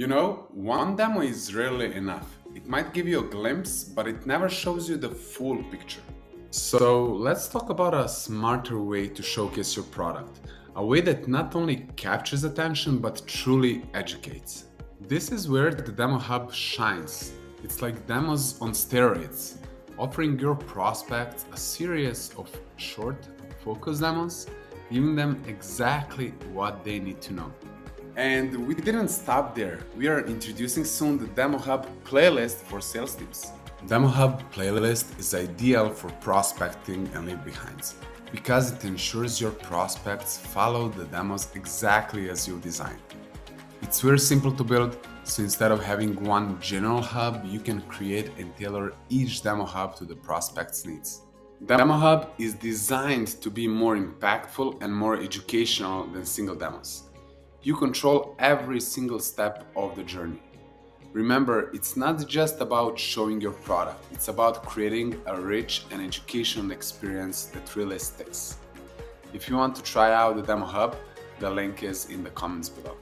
One demo is rarely enough. It might give you a glimpse, but it never shows you the full picture. So let's talk about a smarter way to showcase your product, a way that not only captures attention but truly educates. This is where the Demo Hub shines. It's like demos on steroids, offering your prospects a series of short, focused demos, giving them exactly what they need to know. And we didn't stop there. We are introducing soon the Demo Hub playlist for sales teams. Demo Hub playlist is ideal for prospecting and leave behinds because it ensures your prospects follow the demos exactly as you designed. It's very simple to build, so instead of having one general hub, you can create and tailor each Demo Hub to the prospect's needs. Demo Hub is designed to be more impactful and more educational than single demos. You control every single step of the journey. Remember, it's not just about showing your product, it's about creating a rich and educational experience that really sticks. If you want to try out the Demo Hub, the link is in the comments below.